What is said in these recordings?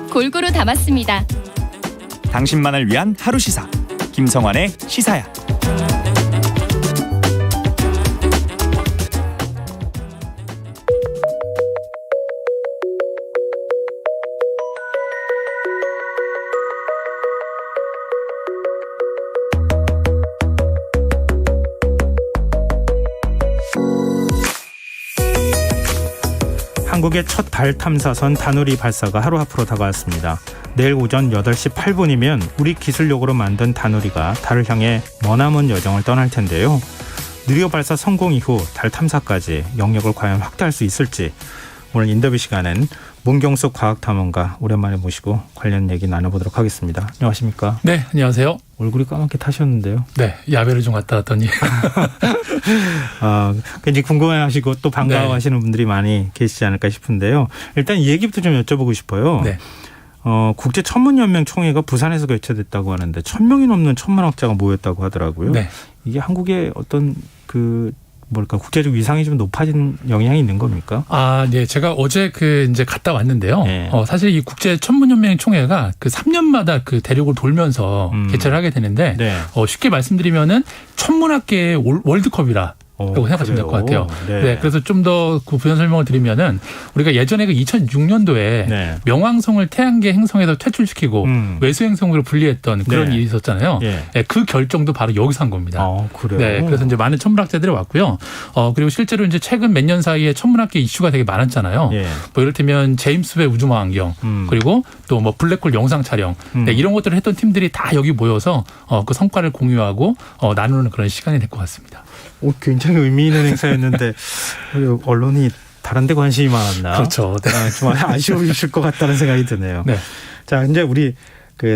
골고루 담았습니다. 당신만을 위한 하루 시사 김성환의 시사야. 한국의 첫 달 탐사선 다누리 발사가 하루 앞으로 다가왔습니다. 내일 오전 8시 8분이면 우리 기술력으로 만든 다누리가 달을 향해 머나먼 여정을 떠날 텐데요. 누리호 발사 성공 이후 달 탐사까지 영역을 과연 확대할 수 있을지 오늘 인터뷰 시간엔 문경숙 과학탐험가 오랜만에 모시고 관련 얘기 나눠보도록 하겠습니다. 안녕하십니까? 네, 안녕하세요. 얼굴이 까맣게 타셨는데요. 네, 야외를 좀 갔다 왔더니. 굉장히 궁금해하시고 또 반가워하시는 분들이 많이 계시지 않을까 싶은데요. 일단 이 얘기부터 좀 여쭤보고 싶어요. 네. 국제천문연맹 총회가 부산에서 개최됐다고 하는데 1,000명이 넘는 천문학자가 모였다고 하더라고요. 네. 이게 한국의 어떤 국제적 위상이 좀 높아진 영향이 있는 겁니까? 네. 제가 어제 이제 갔다 왔는데요. 네. 사실 이 국제 천문연맹 총회가 3년마다 대륙을 돌면서 개최를 하게 되는데, 네. 쉽게 말씀드리면은 천문학계의 월드컵이라. 라고 생각하시면 될 것 같아요. 네. 그래서 좀 더 부연 설명을 드리면은 우리가 예전에 2006년도에 네. 명왕성을 태양계 행성에서 퇴출시키고 외수 행성으로 분리했던 그런 네. 일이 있었잖아요. 네. 네, 그 결정도 바로 여기서 한 겁니다. 그래요? 네. 그래서 이제 많은 천문학자들이 왔고요. 그리고 실제로 이제 최근 몇 년 사이에 천문학계 이슈가 되게 많았잖아요. 예. 뭐 이를테면 제임스 웹 우주망원경 그리고 또 뭐 블랙홀 영상 촬영 네, 이런 것들을 했던 팀들이 다 여기 모여서 그 성과를 공유하고 나누는 그런 시간이 될 것 같습니다. 굉장히 의미 있는 행사였는데 언론이 다른 데 관심이 많았나? 그렇죠. 네. 좀 아쉬우실 것 같다는 생각이 드네요. 네. 자, 이제 우리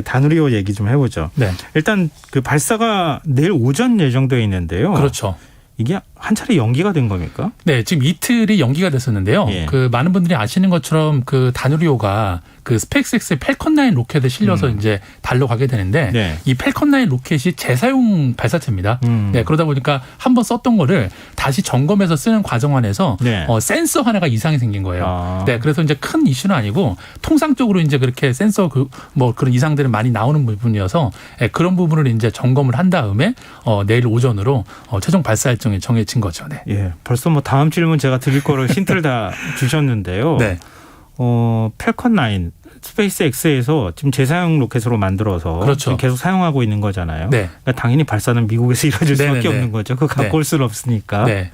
다누리호 얘기 좀 해보죠. 네. 일단 발사가 내일 오전 예정되어 있는데요. 그렇죠. 이게 한 차례 연기가 된 겁니까? 네, 지금 이틀이 연기가 됐었는데요. 예. 많은 분들이 아시는 것처럼 다누리호가 스페이스X의 팰컨 9 로켓에 실려서 이제 달로 가게 되는데 네. 이 팰컨 9 로켓이 재사용 발사체입니다. 네, 그러다 보니까 한번 썼던 거를 다시 점검해서 쓰는 과정 안에서 네. 센서 하나가 이상이 생긴 거예요. 네, 그래서 이제 큰 이슈는 아니고 통상적으로 이제 그렇게 센서 그런 이상들은 많이 나오는 부분이어서 그런 부분을 이제 점검을 한 다음에 내일 오전으로 최종 발사 일정이 정해진 거죠. 네. 예, 벌써 다음 질문 제가 드릴 거를 힌트를 다 주셨는데요. 네. 팰컨 9 스페이스X에서 지금 재사용 로켓으로 만들어서 그렇죠. 지금 계속 사용하고 있는 거잖아요. 네. 그러니까 당연히 발사는 미국에서 이루어질 수밖에 네네네. 없는 거죠. 그거 갖고 올 수는 없으니까. 네.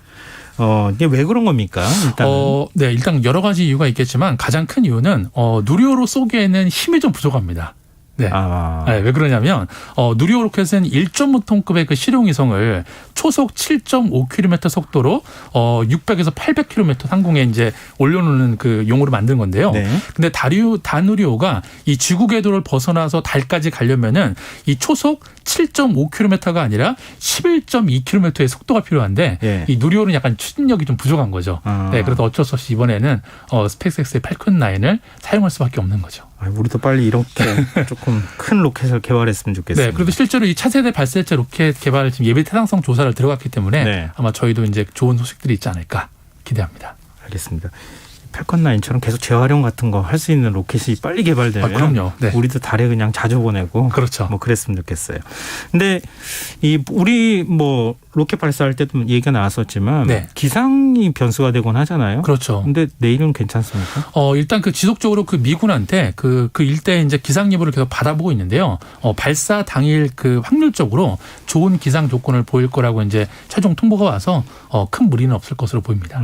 이게 왜 그런 겁니까? 일단은. 네, 일단 여러 가지 이유가 있겠지만 가장 큰 이유는 누리호로 쏘기에는 힘이 좀 부족합니다. 네. 네, 왜 그러냐면 누리호 로켓은 1.5톤급의 실용위성을 초속 7.5km 속도로 600에서 800km 상공에 이제 올려놓는 용으로 만든 건데요. 네. 근데 다누리호가 이 지구 궤도를 벗어나서 달까지 가려면은 이 초속 7.5km가 아니라 11.2km의 속도가 필요한데 네. 이 누리호는 약간 추진력이 좀 부족한 거죠. 네, 그래서 어쩔 수 없이 이번에는 스페이스X의 팰컨 9을 사용할 수밖에 없는 거죠. 우리도 빨리 이렇게 조금 큰 로켓을 개발했으면 좋겠습니다. 네, 그리고 실제로 이 차세대 발사체 로켓 개발 지금 예비 타당성 조사를 들어갔기 때문에 네. 아마 저희도 이제 좋은 소식들이 있지 않을까 기대합니다. 알겠습니다. 팰컨 9처럼 계속 재활용 같은 거 할 수 있는 로켓이 빨리 개발되면 그럼요. 네. 우리도 달에 그냥 자주 보내고 그렇죠. 그랬으면 좋겠어요. 근데 우리 로켓 발사할 때도 얘기가 나왔었지만 네. 기상이 변수가 되곤 하잖아요. 그렇죠. 근데 내일은 괜찮습니까? 일단 지속적으로 미군한테 그 일대 이제 기상 예보를 계속 받아보고 있는데요. 발사 당일 확률적으로 좋은 기상 조건을 보일 거라고 이제 최종 통보가 와서 큰 무리는 없을 것으로 보입니다.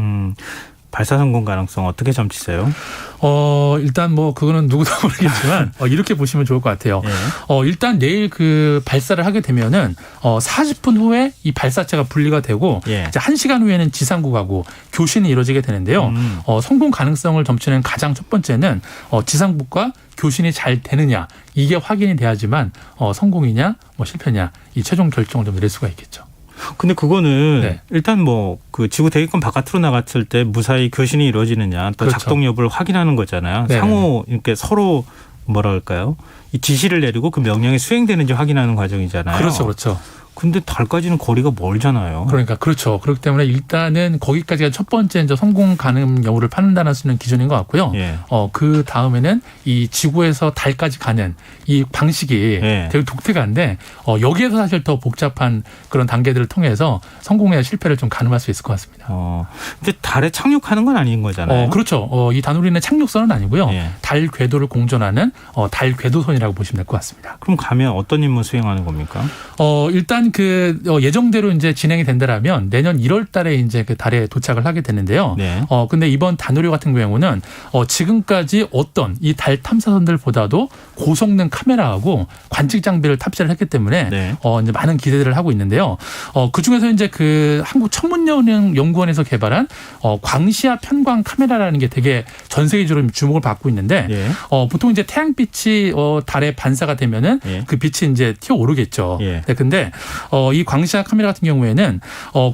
발사 성공 가능성 어떻게 점치세요? 일단 그거는 누구도 모르겠지만 이렇게 보시면 좋을 것 같아요. 예. 일단 내일 발사를 하게 되면은 40분 후에 이 발사체가 분리가 되고 예. 이제 1시간 후에는 지상국하고 교신이 이루어지게 되는데요. 성공 가능성을 점치는 가장 첫 번째는 지상국과 교신이 잘 되느냐 이게 확인이 돼야지만 성공이냐 실패냐 이 최종 결정을 좀 내릴 수가 있겠죠. 근데 그거는 네. 일단 지구 대기권 바깥으로 나갔을 때 무사히 교신이 이루어지느냐 또 그렇죠. 작동 여부를 확인하는 거잖아요. 네네. 상호 이렇게 서로 이 지시를 내리고 그 명령이 수행되는지 확인하는 과정이잖아요. 그렇죠. 근데 달까지는 거리가 멀잖아요. 그러니까 그렇죠. 그렇기 때문에 일단은 거기까지가 첫 번째 이제 성공 가능 여부를 판단할 수 있는 기준인 것 같고요. 예. 그 다음에는 이 지구에서 달까지 가는 이 방식이 예. 되게 독특한데 여기에서 사실 더 복잡한 그런 단계들을 통해서 성공이나 실패를 좀 가늠할 수 있을 것 같습니다. 근데 달에 착륙하는 건 아닌 거잖아요. 그렇죠. 이 다누리는 착륙선은 아니고요. 예. 달 궤도를 공전하는 달 궤도선이라고 보시면 될 것 같습니다. 그럼 가면 어떤 임무 수행하는 겁니까? 일단 그 예정대로 이제 진행이 된다라면 내년 1월 달에 이제 그 달에 도착을 하게 되는데요. 네. 근데 이번 다누리 같은 경우는 지금까지 어떤 이 달 탐사선들보다도 고성능 카메라하고 관측 장비를 탑재를 했기 때문에 네. 이제 많은 기대들을 하고 있는데요. 그 중에서 이제 그 한국 천문연구원에서 개발한 광시야 편광 카메라라는 게 되게 전 세계적으로 주목을 받고 있는데 예. 보통 이제 태양빛이 달에 반사가 되면은 예. 그 빛이 이제 튀어오르겠죠. 예. 네, 근데 이 광시야 카메라 같은 경우에는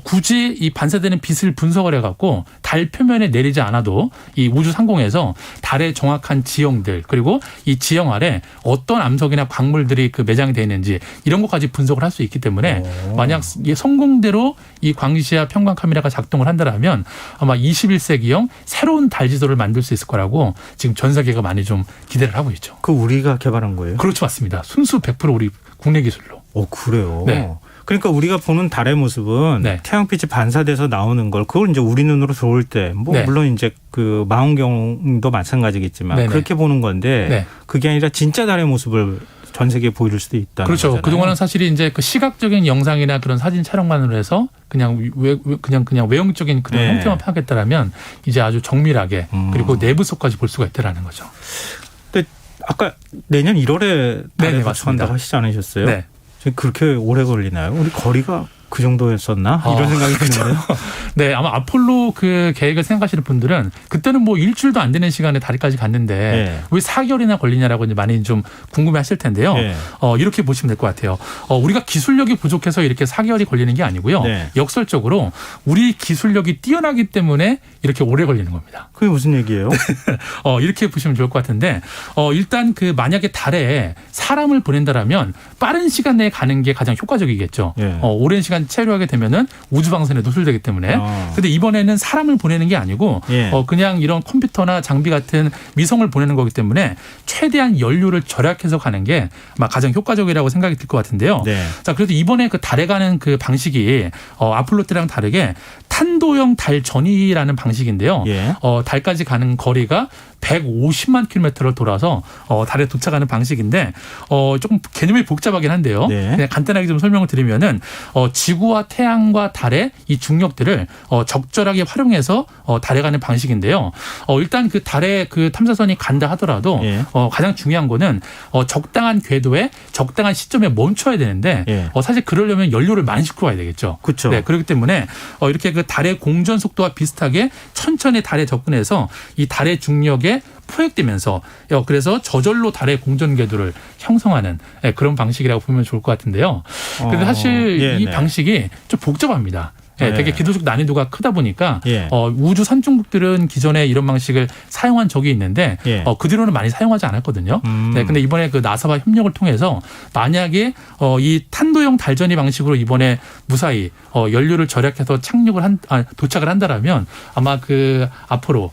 굳이 이 반사되는 빛을 분석을 해갖고 달 표면에 내리지 않아도 이 우주 상공에서 달의 정확한 지형들 그리고 이 지형 아래 어떤 암석이나 광물들이 그 매장이 되어 있는지 이런 것까지 분석을 할 수 있기 때문에 만약 성공대로 이 광시야 편광 카메라가 작동을 한다면 아마 21세기형 새로운 달 지도를 만들 수 있을 거라고 지금 전 세계가 많이 좀 기대를 하고 있죠. 그 우리가 개발한 거예요? 그렇죠, 맞습니다. 순수 100% 우리 국내 기술로. 그래요? 네. 그러니까 우리가 보는 달의 모습은 네. 태양빛이 반사돼서 나오는 걸 그걸 이제 우리 눈으로 들어올 때 네. 물론 이제 그 망원경도 마찬가지겠지만 네네. 그렇게 보는 건데 네. 그게 아니라 진짜 달의 모습을 전 세계에 보여줄 수도 있다는 그렇죠. 거잖아요. 그동안은 사실이 이제 그 시각적인 영상이나 그런 사진 촬영만으로 해서 그냥 외형적인 그런 네. 형태만 파악했다라면 이제 아주 정밀하게 그리고 내부석까지 볼 수가 있다라는 거죠. 근데 아까 내년 1월에 달에 네네, 도착한다고 맞습니다. 하시지 않으셨어요? 네. 그렇게 오래 걸리나요? 우리 거리가 그 정도였었나? 이런 생각이 드는데요. 네, 아마 아폴로 그 계획을 생각하시는 분들은 그때는 뭐 일주일도 안 되는 시간에 달까지 갔는데 네. 왜 4개월이나 걸리냐라고 이제 많이 좀 궁금해하실 텐데요. 네. 이렇게 보시면 될 것 같아요. 우리가 기술력이 부족해서 이렇게 4개월이 걸리는 게 아니고요. 네. 역설적으로 우리 기술력이 뛰어나기 때문에 이렇게 오래 걸리는 겁니다. 그게 무슨 얘기예요? 이렇게 보시면 좋을 것 같은데 일단 그 만약에 달에 사람을 보낸다라면 빠른 시간 내에 가는 게 가장 효과적이겠죠. 예. 오랜 시간 체류하게 되면은 우주 방사선에 노출되기 때문에. 근데 이번에는 사람을 보내는 게 아니고 예. 그냥 이런 컴퓨터나 장비 같은 위성을 보내는 거기 때문에 최대한 연료를 절약해서 가는 게 아마 가장 효과적이라고 생각이 들 것 같은데요. 네. 자, 그래도 이번에 그 달에 가는 그 방식이 아폴로 때랑 다르게 탄도형 달 전이라는 방식인데요. 예. 달까지 가는 거리가 150만 킬로미터를 돌아서 달에 도착하는 방식인데 조금 개념이 복잡하긴 한데요. 네. 그냥 간단하게 좀 설명을 드리면은 지구와 태양과 달의 이 중력들을 적절하게 활용해서 달에 가는 방식인데요. 일단 그 달에 그 탐사선이 간다 하더라도 예. 가장 중요한 거는 적당한 궤도에 적당한 시점에 멈춰야 되는데 예. 사실 그러려면 연료를 많이 싣고 가야 되겠죠. 그렇죠. 네, 그렇기 때문에 이렇게 그 달의 공전 속도와 비슷하게 천천히 달에 접근해서 이 달의 중력에 포획되면서 그래서 저절로 달의 공전 궤도를 형성하는 그런 방식이라고 보면 좋을 것 같은데요. 그런데 사실 예, 이 네. 방식이 좀 복잡합니다. 네. 되게 기술적 난이도가 크다 보니까 예. 우주 선진국들은 기존에 이런 방식을 사용한 적이 있는데 예. 그 뒤로는 많이 사용하지 않았거든요. 네, 근데 이번에 그 나사와 협력을 통해서 만약에 이 탄도형 달전이 방식으로 이번에 무사히 연료를 절약해서 도착을 한다라면 아마 그 앞으로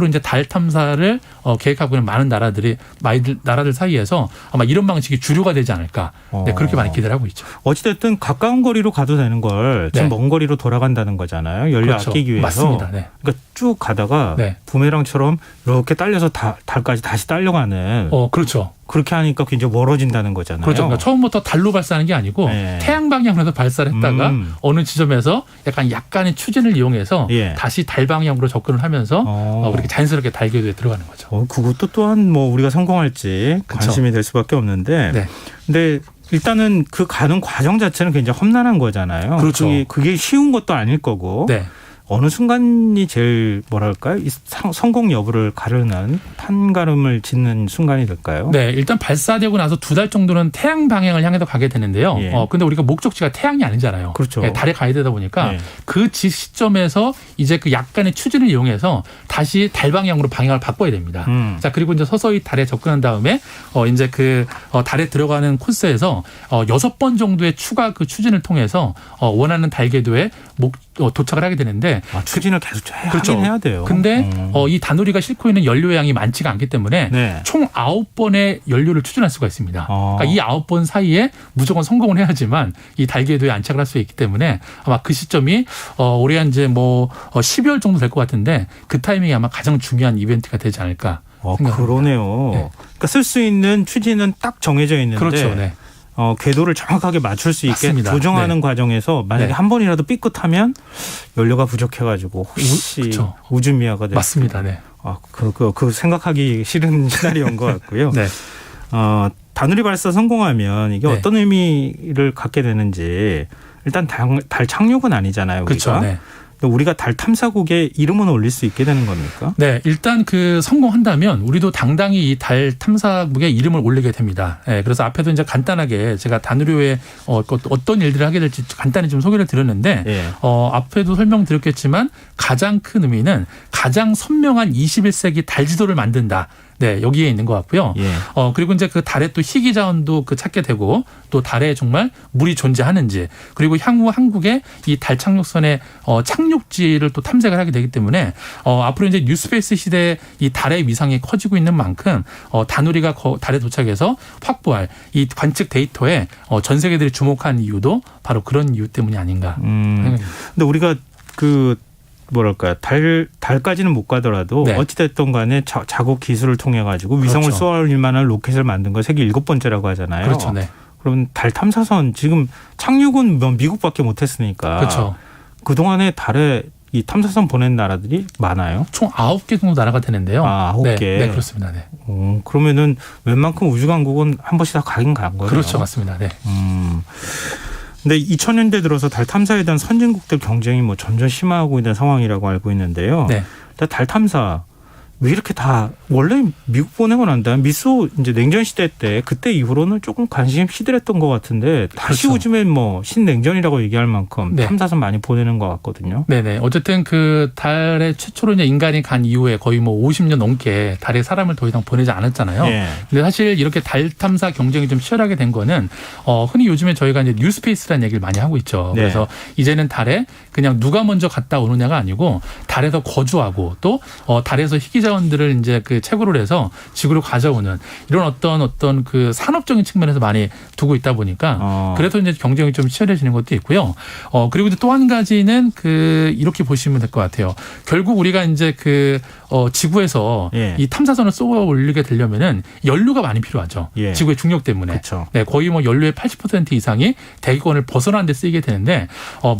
이제 달 탐사를 계획하고 있는 많은 나라들 사이에서 아마 이런 방식이 주류가 되지 않을까. 네, 그렇게 많이 기대를 하고 있죠. 어찌됐든 가까운 거리로 가도 되는 걸 좀 네. 먼 거리로 돌아간다는 거잖아요. 연료 그렇죠. 아끼기 위해서. 맞습니다. 네. 그러니까 쭉 가다가 네. 부메랑처럼 이렇게 딸려서 달까지 다시 딸려가는 그렇죠. 그렇게 하니까 굉장히 멀어진다는 거잖아요. 그렇죠. 그러니까 처음부터 달로 발사하는 게 아니고 네. 태양 방향으로 발사를 했다가 어느 지점에서 약간의 추진을 이용해서 예. 다시 달 방향으로 접근을 하면서 그렇게 자연스럽게 달 궤도에 들어가는 거죠. 그것도 또한 뭐 우리가 성공할지 그쵸. 관심이 될 수밖에 없는데. 네. 근데 일단은 그 가는 과정 자체는 굉장히 험난한 거잖아요. 그렇죠. 그게 쉬운 것도 아닐 거고. 네. 어느 순간이 제일 뭐랄까요? 이 성공 여부를 가르는 판가름을 짓는 순간이 될까요? 네, 일단 발사되고 나서 2달 정도는 태양 방향을 향해서 가게 되는데요. 예. 근데 우리가 목적지가 태양이 아니잖아요. 그렇죠. 네, 달에 가야 되다 보니까 예. 그 시점에서 이제 그 약간의 추진을 이용해서 다시 달 방향으로 방향을 바꿔야 됩니다. 자, 그리고 이제 서서히 달에 접근한 다음에 이제 달에 들어가는 코스에서 6번 정도의 추가 그 추진을 통해서 원하는 달 궤도에 도착을 하게 되는데 추진을 계속 그렇죠. 하긴 해야 돼요. 근데 이 다누리가 싣고 있는 연료량이 많지가 않기 때문에 네. 총 9번의 연료를 추진할 수가 있습니다. 그러니까 이 9번 사이에 무조건 성공을 해야지만 이 달 궤도에 안착을 할 수 있기 때문에 아마 그 시점이 올해 한 이제 12월 정도 될 것 같은데 그 타이밍이 아마 가장 중요한 이벤트가 되지 않을까. 그러네요. 네. 그러니까 쓸 수 있는 추진은 딱 정해져 있는데 그렇죠. 네. 궤도를 정확하게 맞출 수 있게 맞습니다. 조정하는 네. 과정에서 만약에 네. 한 번이라도 삐끗하면 연료가 부족해가지고 혹시 그렇죠. 우주미아가 될 맞습니다. 네. 그 생각하기 싫은 시나리오인 것 같고요. 네. 다누리 발사 성공하면 이게 네. 어떤 의미를 갖게 되는지 일단 달 착륙은 아니잖아요. 그렇죠. 우리가. 네. 우리가 달 탐사국에 이름은 올릴 수 있게 되는 겁니까? 네, 일단 그 성공한다면 우리도 당당히 이 달 탐사국에 이름을 올리게 됩니다. 네, 그래서 앞에도 이제 간단하게 제가 다누리호에 어떤 일들을 하게 될지 간단히 좀 소개를 드렸는데 예. 앞에도 설명드렸겠지만 가장 큰 의미는 가장 선명한 21세기 달 지도를 만든다. 네, 여기에 있는 것 같고요. 예. 그리고 이제 그 달에 또 희귀 자원도 찾게 되고 또 달에 정말 물이 존재하는지 그리고 향후 한국의 이 달 착륙선의 착륙지를 또 탐색을 하게 되기 때문에 앞으로 이제 뉴스페이스 시대에 이 달의 위상이 커지고 있는 만큼 다누리가 달에 도착해서 확보할 이 관측 데이터에 전 세계들이 주목한 이유도 바로 그런 이유 때문이 아닌가. 근데 우리가 달까지는 못 가더라도 네. 어찌됐든 간에 자국 기술을 통해 가지고 위성을 그렇죠. 쏘아올릴 만한 로켓을 만든 거 세계 7번째라고 하잖아요. 그렇죠. 네. 그럼 달 탐사선 지금 착륙은 미국밖에 못했으니까 그렇죠. 그동안에 달에 이 탐사선 보낸 나라들이 많아요? 총 9개 정도 나라가 되는데요. 9개. 네, 그렇습니다. 네. 그러면은 웬만큼 우주강국은 한 번씩 다 가긴 간 거예요. 그렇죠. 맞습니다. 네. 근데 2000년대 들어서 달 탐사에 대한 선진국들 경쟁이 점점 심화하고 있는 상황이라고 알고 있는데요. 네. 달 탐사 왜 이렇게 다 원래 미국 보내고 난 다음 미소 이제 냉전 시대 때 그때 이후로는 조금 관심이 시들했던 것 같은데 다시 그렇죠. 요즘엔 신냉전이라고 얘기할 만큼 네. 탐사선 많이 보내는 것 같거든요. 네네. 어쨌든 그 달에 최초로 이제 인간이 간 이후에 거의 50년 넘게 달에 사람을 더 이상 보내지 않았잖아요. 예. 근데 사실 이렇게 달 탐사 경쟁이 좀 치열하게 된 거는 흔히 요즘에 저희가 이제 뉴스페이스라는 얘기를 많이 하고 있죠. 네. 그래서 이제는 달에 그냥 누가 먼저 갔다 오느냐가 아니고 달에서 거주하고 또 달에서 희귀 자원들을 이제 그 채굴을 해서 지구로 가져오는 이런 어떤 그 산업적인 측면에서 많이 두고 있다 보니까 그래서 이제 경쟁이 좀 치열해지는 것도 있고요. 그리고 또 한 가지는 이렇게 보시면 될 것 같아요. 결국 우리가 이제 지구에서 예. 이 탐사선을 쏘아 올리게 되려면은 연료가 많이 필요하죠. 예. 지구의 중력 때문에. 그렇죠. 네, 거의 연료의 80% 이상이 대기권을 벗어나는 데 쓰이게 되는데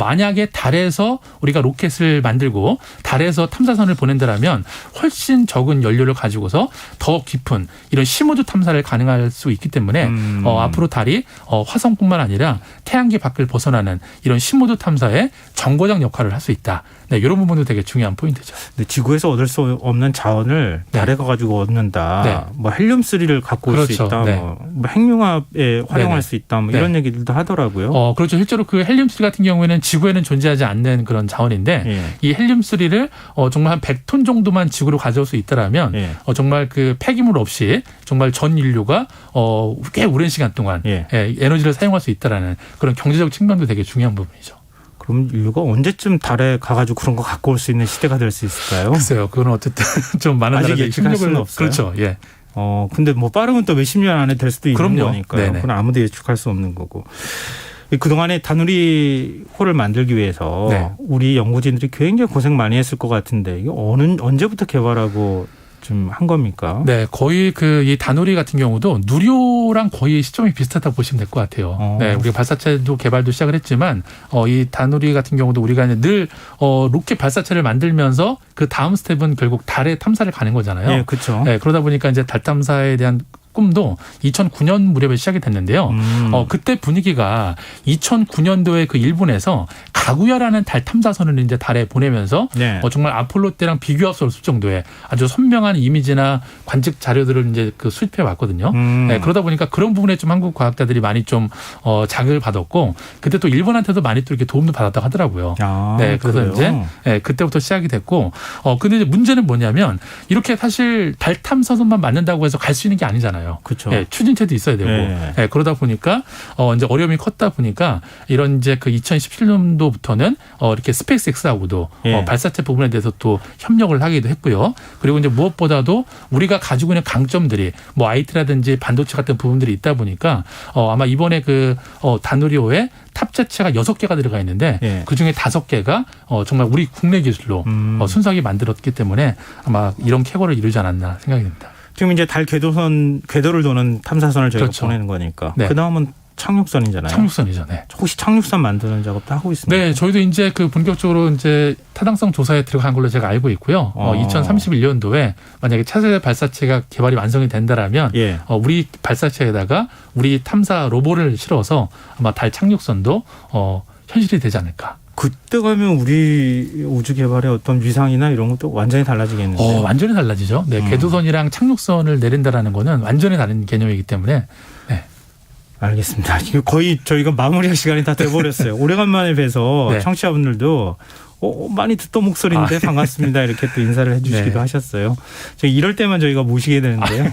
만약에 달에서 우리가 로켓을 만들고 달에서 탐사선을 보낸다라면 훨씬 적은 연료를 가지고서 더 깊은 이런 심우주 탐사를 가능할 수 있기 때문에 앞으로 달이 화성뿐만 아니라 태양계 밖을 벗어나는 이런 심우주 탐사의 정거장 역할을 할 수 있다. 네, 이런 부분도 되게 중요한 포인트죠. 근데 지구에서 얻을 수 없는 자원을 네. 달에 가가지고 얻는다. 네. 헬륨3를 갖고 올 수 그렇죠. 있다. 네. 핵융합에 활용할 네네. 수 있다. 네. 이런 얘기들도 하더라고요. 그렇죠. 실제로 그 헬륨3 같은 경우에는 지구에는 존재하지 않는 그런 자원인데 예. 이 헬륨3를 정말 한 100톤 정도만 지구로 가져올 수 있다라면 예. 정말 그 폐기물 없이 정말 전 인류가 꽤 오랜 시간 동안 예. 에너지를 사용할 수 있다라는 그런 경제적 측면도 되게 중요한 부분이죠. 그럼 인류가 언제쯤 달에 가가지고 그런 거 갖고 올 수 있는 시대가 될 수 있을까요? 글쎄요. 그건 어쨌든 좀 많은 아직 나라들이 예측할 수는 없어요. 그렇죠. 예. 근데 빠르면 또 몇십 년 안에 될 수도 있는 그럼요. 거니까요. 네네. 그건 아무도 예측할 수 없는 거고. 그동안에 다누리호를 만들기 위해서 네. 우리 연구진들이 굉장히 고생 많이 했을 것 같은데 이게 언제부터 개발하고 좀 한 겁니까? 네, 거의 이 다누리 같은 경우도 누리호랑 거의 시점이 비슷하다고 보시면 될 것 같아요. 네, 우리가 발사체도 개발도 시작을 했지만 이 다누리 같은 경우도 우리가 이제 늘 로켓 발사체를 만들면서 그 다음 스텝은 결국 달에 탐사를 가는 거잖아요. 네, 그렇죠. 네, 그러다 보니까 이제 달 탐사에 대한 꿈도 2009년 무렵에 시작이 됐는데요. 그때 분위기가 2009년도에 그 일본에서 가구야라는 달 탐사선을 이제 달에 보내면서 네. 정말 아폴로 때랑 비교할 수 없을 정도의 아주 선명한 이미지나 관측 자료들을 이제 그 수집해 왔거든요. 네, 그러다 보니까 그런 부분에 좀 한국 과학자들이 많이 좀 자극을 받았고 그때 또 일본한테도 많이 또 이렇게 도움도 받았다고 하더라고요. 네, 그래서 그래요? 이제 네, 그때부터 시작이 됐고 근데 이제 문제는 뭐냐면 이렇게 사실 달 탐사선만 만든다고 해서 갈 수 있는 게 아니잖아요. 그렇죠. 네, 추진체도 있어야 되고 네, 그러다 보니까 이제 어려움이 컸다 보니까 이런 이제 그 2017년도부터는 이렇게 스페이스X하고도 발사체 부분에 대해서 또 협력을 하기도 했고요. 그리고 이제 무엇보다도 우리가 가지고 있는 강점들이 뭐 IT라든지 반도체 같은 부분들이 있다 보니까 아마 이번에 그 다누리호에 탑재체가 6개가 들어가 있는데 그중에 5개가 정말 우리 국내 기술로 순수하게 만들었기 때문에 아마 이런 쾌거를 이루지 않았나 생각이 듭니다. 지금 이제 달 궤도를 도는 탐사선을 저희가 그렇죠. 보내는 거니까. 네. 그 다음은 착륙선이잖아요. 착륙선이죠. 네. 혹시 착륙선 만드는 작업도 하고 있습니다. 네, 저희도 이제 그 본격적으로 이제 타당성 조사에 들어간 걸로 제가 알고 있고요. 2031년도에 만약에 차세대 발사체가 개발이 완성이 된다라면 우리 발사체에다가 우리 탐사 로봇을 실어서 아마 달 착륙선도 현실이 되지 않을까. 그때 가면 우리 우주 개발의 어떤 위상이나 이런 것도 완전히 달라지겠는데요. 완전히 달라지죠. 네, 궤도선이랑 착륙선을 내린다라는 거는 완전히 다른 개념이기 때문에. 네. 알겠습니다. 지금 거의 저희가 마무리할 시간이 다 돼버렸어요. 오래간만에 뵈서 네. 청취자분들도 많이 듣던 목소리인데 반갑습니다. 이렇게 또 인사를 해주시기도 하셨어요. 이럴 때만 저희가 모시게 되는데요.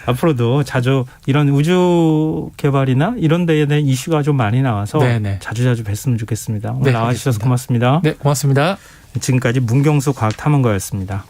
앞으로도 자주 이런 우주 개발이나 이런 데에 대한 이슈가 좀 많이 나와서 자주자주 뵀으면 좋겠습니다. 오늘 나와주셔서 고맙습니다. 네, 고맙습니다. 지금까지 문경수 과학탐험가였습니다.